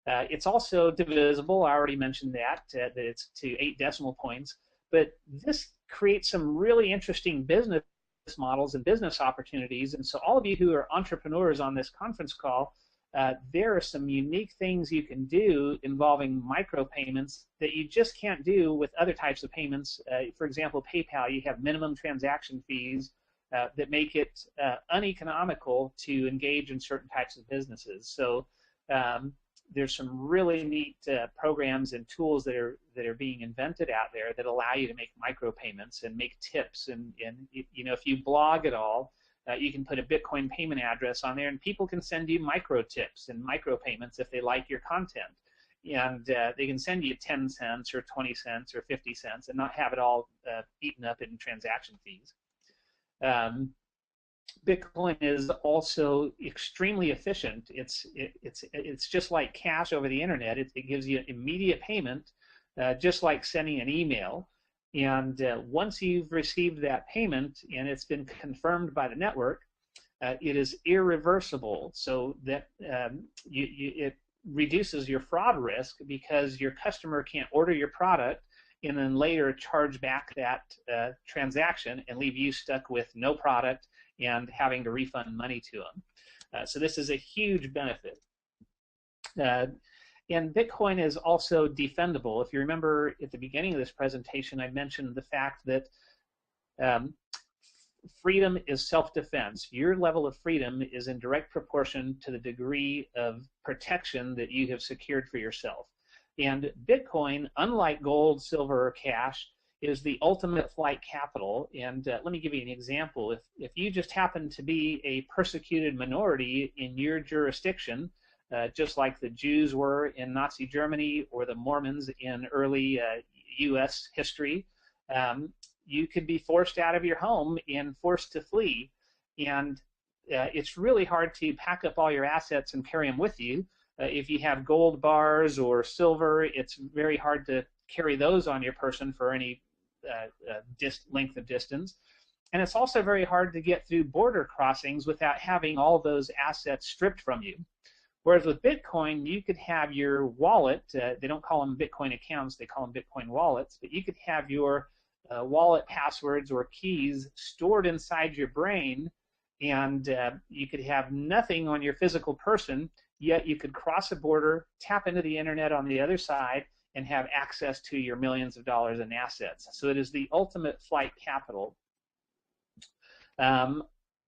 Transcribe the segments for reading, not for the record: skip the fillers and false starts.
It's also divisible. I already mentioned that it's to 8 decimal points. But this creates some really interesting business models and business opportunities. And so all of you who are entrepreneurs on this conference call, there are some unique things you can do involving micropayments that you just can't do with other types of payments. For example, PayPal, you have minimum transaction fees that make it uneconomical to engage in certain types of businesses. So there's some really neat programs and tools that are being invented out there that allow you to make micropayments and make tips. And you know, if you blog at all, you can put a Bitcoin payment address on there, and people can send you micro tips and micropayments if they like your content. And they can send you 10 cents or 20 cents or 50 cents and not have it all eaten up in transaction fees. Bitcoin is also extremely efficient. It's just like cash over the internet. It gives you immediate payment, just like sending an email. And once you've received that payment and it's been confirmed by the network, it is irreversible. So that it reduces your fraud risk, because your customer can't order your product and then later charge back that transaction and leave you stuck with no product and having to refund money to them. So this is a huge benefit. And Bitcoin is also defendable. If you remember at the beginning of this presentation, I mentioned the fact that freedom is self-defense. Your level of freedom is in direct proportion to the degree of protection that you have secured for yourself. And Bitcoin, unlike gold, silver, or cash, is the ultimate flight capital. And let me give you an example. If you just happen to be a persecuted minority in your jurisdiction, just like the Jews were in Nazi Germany or the Mormons in early U.S. history, you could be forced out of your home and forced to flee. And it's really hard to pack up all your assets and carry them with you. If you have gold bars or silver, it's very hard to carry those on your person for any length of distance. And it's also very hard to get through border crossings without having all those assets stripped from you. Whereas with Bitcoin, you could have your wallet, they don't call them Bitcoin accounts, they call them Bitcoin wallets, but you could have your wallet passwords or keys stored inside your brain, and you could have nothing on your physical person, yet you could cross a border, tap into the internet on the other side, and have access to your millions of dollars in assets. So it is the ultimate flight capital.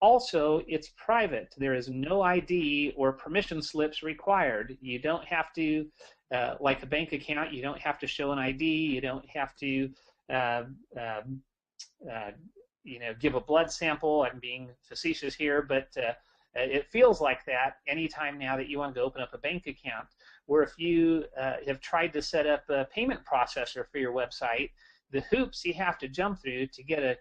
Also, it's private. There is no ID or permission slips required. You don't have to, like a bank account, you don't have to show an ID. You don't have to, you know, give a blood sample. I'm being facetious here, but it feels like that anytime now that you want to go open up a bank account. Where if you have tried to set up a payment processor for your website, the hoops you have to jump through to get a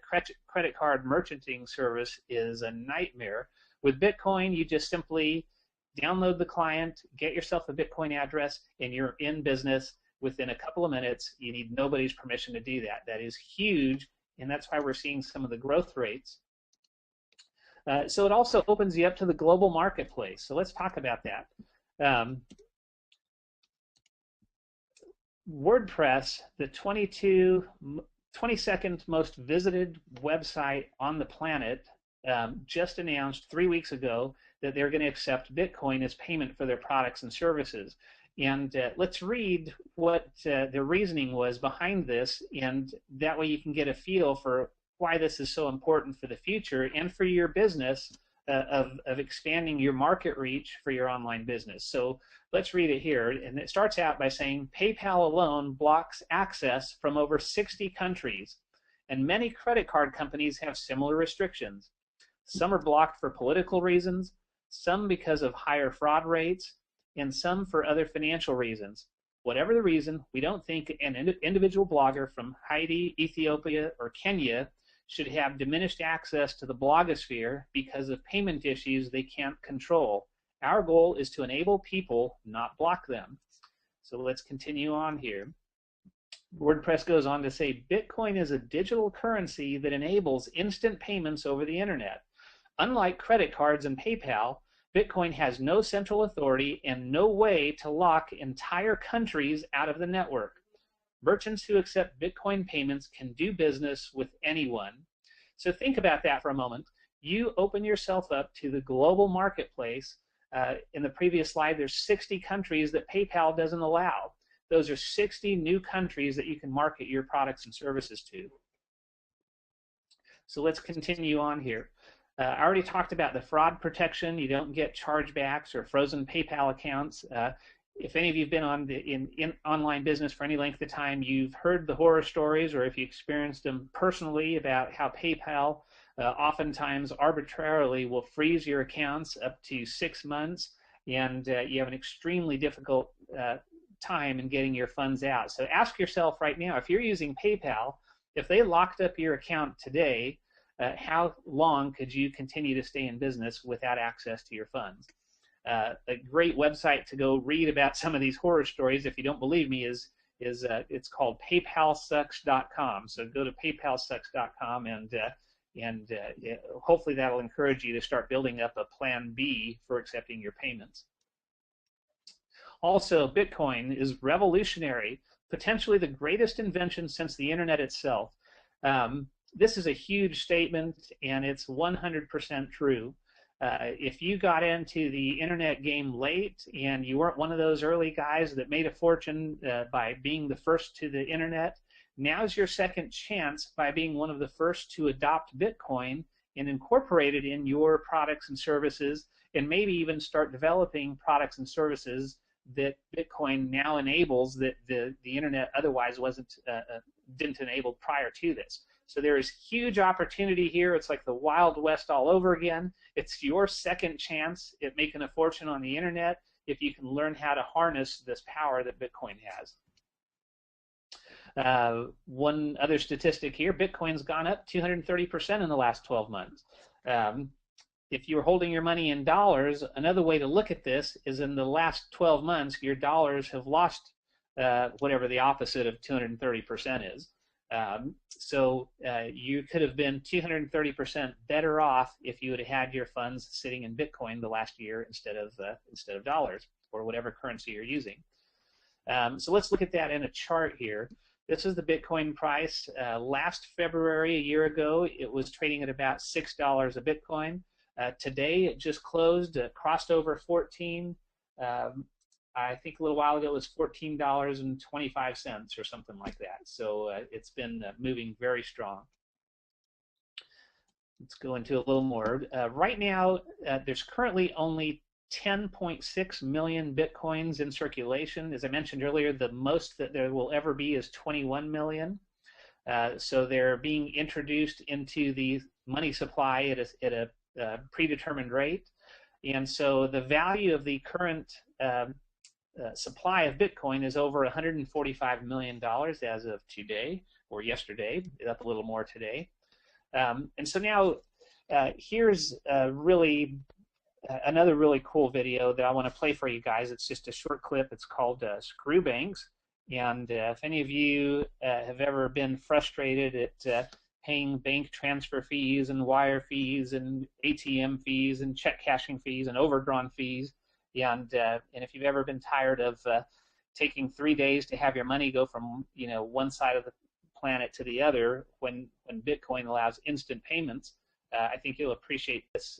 credit card merchanting service is a nightmare. With Bitcoin, you just simply download the client, get yourself a Bitcoin address, and you're in business within a couple of minutes. You need nobody's permission to do that. That is huge, and that's why we're seeing some of the growth rates. So it also opens you up to the global marketplace. So let's talk about that. WordPress, the 22nd most visited website on the planet, just announced 3 weeks ago that they're going to accept Bitcoin as payment for their products and services. And let's read what the reasoning was behind this, and that way you can get a feel for why this is so important for the future and for your business of expanding your market reach for your online business. So let's read it here. And it starts out by saying, PayPal alone blocks access from over 60 countries, and many credit card companies have similar restrictions. Some are blocked for political reasons, some because of higher fraud rates, and some for other financial reasons. Whatever the reason, we don't think an individual blogger from Haiti, Ethiopia, or Kenya should have diminished access to the blogosphere because of payment issues they can't control. Our goal is to enable people, not block them. So let's continue on here. WordPress goes on to say, Bitcoin is a digital currency that enables instant payments over the internet. Unlike credit cards and PayPal, Bitcoin has no central authority and no way to lock entire countries out of the network. Merchants who accept Bitcoin payments can do business with anyone. So think about that for a moment. You open yourself up to the global marketplace. In the previous slide, there's 60 countries that PayPal doesn't allow. Those are 60 new countries that you can market your products and services to. So let's continue on here. I already talked about the fraud protection. You don't get chargebacks or frozen PayPal accounts. If any of you have been in online business for any length of time, you've heard the horror stories, or if you experienced them personally, about how PayPal oftentimes arbitrarily will freeze your accounts up to 6 months, and you have an extremely difficult time in getting your funds out. So ask yourself right now, if you're using PayPal, if they locked up your account today, how long could you continue to stay in business without access to your funds? A great website to go read about some of these horror stories, if you don't believe me, is it's called PayPalSucks.com. So go to PayPalSucks.com, and hopefully that'll encourage you to start building up a plan B for accepting your payments. Also, Bitcoin is revolutionary, potentially the greatest invention since the internet itself. This is a huge statement, and it's 100% true. If you got into the internet game late and you weren't one of those early guys that made a fortune by being the first to the internet, now's your second chance by being one of the first to adopt Bitcoin and incorporate it in your products and services, and maybe even start developing products and services that Bitcoin now enables that the internet otherwise didn't enable prior to this. So there is huge opportunity here. It's like the Wild West all over again. It's your second chance at making a fortune on the internet if you can learn how to harness this power that Bitcoin has. One other statistic here, Bitcoin's gone up 230% in the last 12 months. If you're holding your money in dollars, another way to look at this is in the last 12 months, your dollars have lost whatever the opposite of 230% is. So you could have been 230% better off if you would have had your funds sitting in Bitcoin the last year instead of dollars or whatever currency you're using. So let's look at that in a chart here. This is the Bitcoin price. Last February, a year ago, it was trading at about $6 a Bitcoin. Today, it just closed, crossed over 14. I think a little while ago it was $14.25 or something like that. So it's been moving very strong. Let's go into a little more. Right now, there's currently only 10.6 million Bitcoins in circulation. As I mentioned earlier, the most that there will ever be is 21 million. So they're being introduced into the money supply at a predetermined rate. And so the value of the current supply of Bitcoin is over $145 million as of today, or yesterday, up a little more today. And so now here's another really cool video that I want to play for you guys. It's just a short clip. It's called Screw Banks. And if any of you have ever been frustrated at paying bank transfer fees and wire fees and ATM fees and check cashing fees and overdrawn fees, and if you've ever been tired of taking 3 days to have your money go from one side of the planet to the other, when Bitcoin allows instant payments, I think you'll appreciate this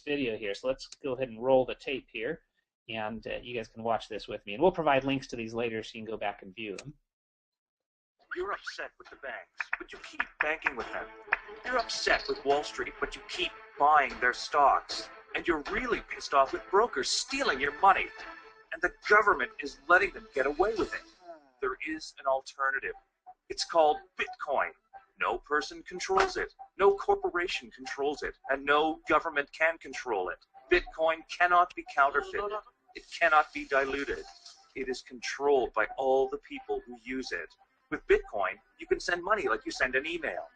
video here. So let's go ahead and roll the tape here, and you guys can watch this with me. And we'll provide links to these later so you can go back and view them. You're upset with the banks, but you keep banking with them. You're upset with Wall Street, but you keep buying their stocks. And you're really pissed off with brokers stealing your money. And the government is letting them get away with it. There is an alternative. It's called Bitcoin. No person controls it. No corporation controls it. And no government can control it. Bitcoin cannot be counterfeited. It cannot be diluted. It is controlled by all the people who use it. With Bitcoin, you can send money like you send an email.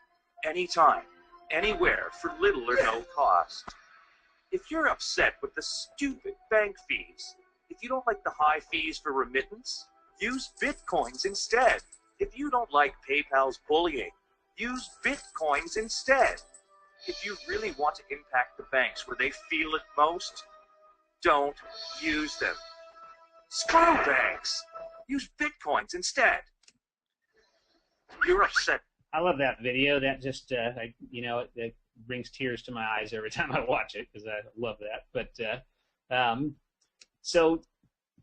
Anytime, anywhere, for little or no cost. If you're upset with the stupid bank fees, if you don't like the high fees for remittance, use Bitcoins instead. If you don't like PayPal's bullying, use Bitcoins instead. If you really want to impact the banks where they feel it most, don't use them. Screw banks. Use bitcoins instead. You're upset. I love that video. That just, it brings tears to my eyes every time I watch it because I love that. But so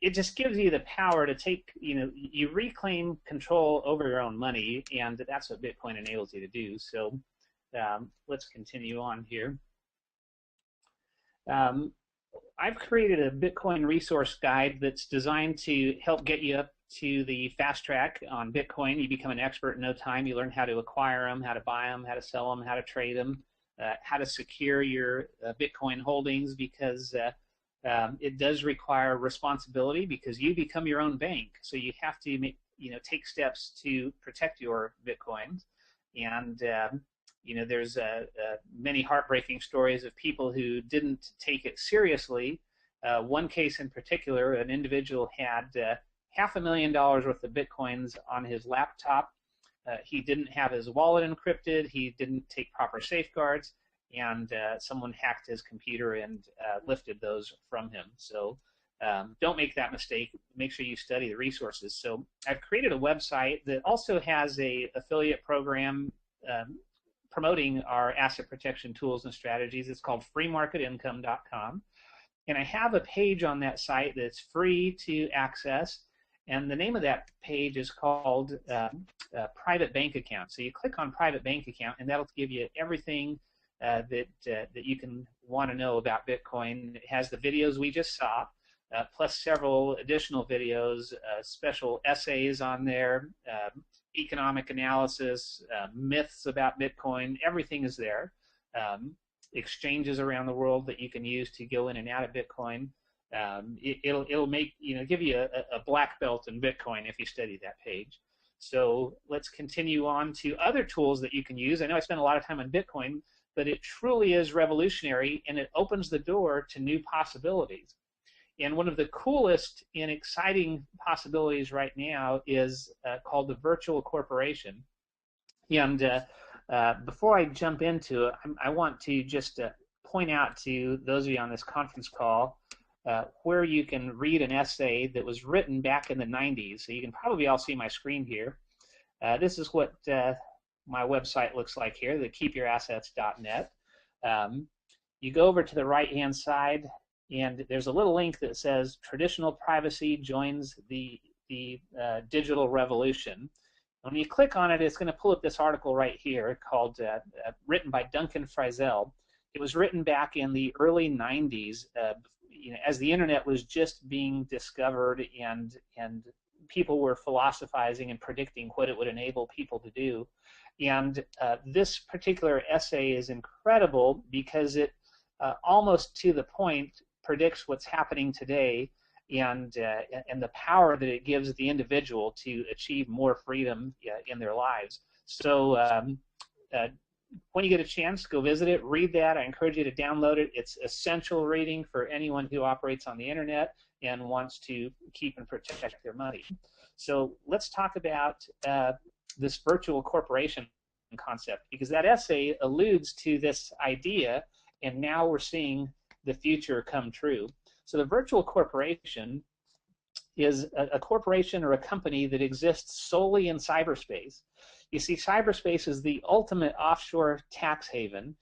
it just gives you the power to take, you reclaim control over your own money, and that's what Bitcoin enables you to do. So let's continue on here. I've created a Bitcoin resource guide that's designed to help get you up to the fast track on Bitcoin. You become an expert in no time. You learn how to acquire them, how to buy them, how to sell them, how to trade them, how to secure your Bitcoin holdings, because it does require responsibility because you become your own bank. So you have to take steps to protect your Bitcoins. And there's many heartbreaking stories of people who didn't take it seriously. One case in particular, an individual had $500,000 worth of Bitcoins on his laptop. He didn't have his wallet encrypted. He didn't take proper safeguards, and someone hacked his computer and lifted those from him. So don't make that mistake. Make sure you study the resources. So I've created a website that also has a affiliate program promoting our asset protection tools and strategies. It's called freemarketincome.com. And I have a page on that site that's free to access. And the name of that page is called Private Bank Account. So you click on Private Bank Account, and that'll give you everything that you can want to know about Bitcoin. It has the videos we just saw, plus several additional videos, special essays on there, economic analysis, myths about Bitcoin. Everything is there. Exchanges around the world that you can use to go in and out of Bitcoin. It'll make give you a black belt in Bitcoin if you study that page. So let's continue on to other tools that you can use. I know I spent a lot of time on Bitcoin, but it truly is revolutionary, and it opens the door to new possibilities. And one of the coolest and exciting possibilities right now is called the virtual corporation. And before I jump into it, I want to just point out to those of you on this conference call where you can read an essay that was written back in the 90s. So you can probably all see my screen here. This is what my website looks like here, the keepyourassets.net. You go over to the right-hand side, and there's a little link that says traditional privacy joins the digital revolution. When you click on it, it's going to pull up this article right here called written by Duncan Frizzell. It was written back in the early 90s, as the internet was just being discovered, and people were philosophizing and predicting what it would enable people to do. And this particular essay is incredible because it almost to the point predicts what's happening today, and the power that it gives the individual to achieve more freedom in their lives. So when you get a chance, go visit it, read that. I encourage you to download it. It's essential reading for anyone who operates on the internet and wants to keep and protect their money. So let's talk about this virtual corporation concept, because that essay alludes to this idea, and now we're seeing the future come true. So the virtual corporation is a corporation or a company that exists solely in cyberspace. You see, cyberspace is the ultimate offshore tax haven,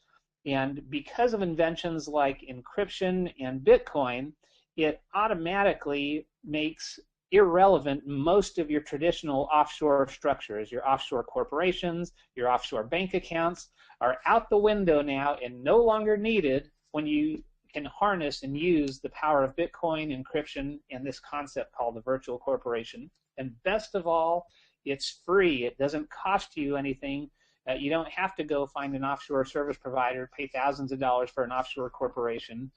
and because of inventions like encryption and Bitcoin, it automatically makes irrelevant most of your traditional offshore structures. Your offshore corporations, your offshore bank accounts are out the window now and no longer needed when you can harness and use the power of Bitcoin, encryption, and this concept called the virtual corporation. And best of all, it's free. It doesn't cost you anything. You don't have to go find an offshore service provider, pay thousands of dollars for an offshore corporation,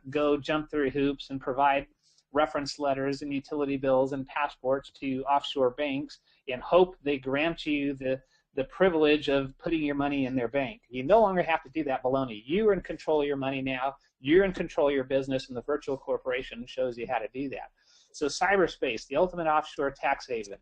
go jump through hoops and provide reference letters and utility bills and passports to offshore banks and hope they grant you the privilege of putting your money in their bank. You no longer have to do that baloney. You are in control of your money now. You're in control of your business, and the virtual corporation shows you how to do that. So cyberspace, the ultimate offshore tax haven.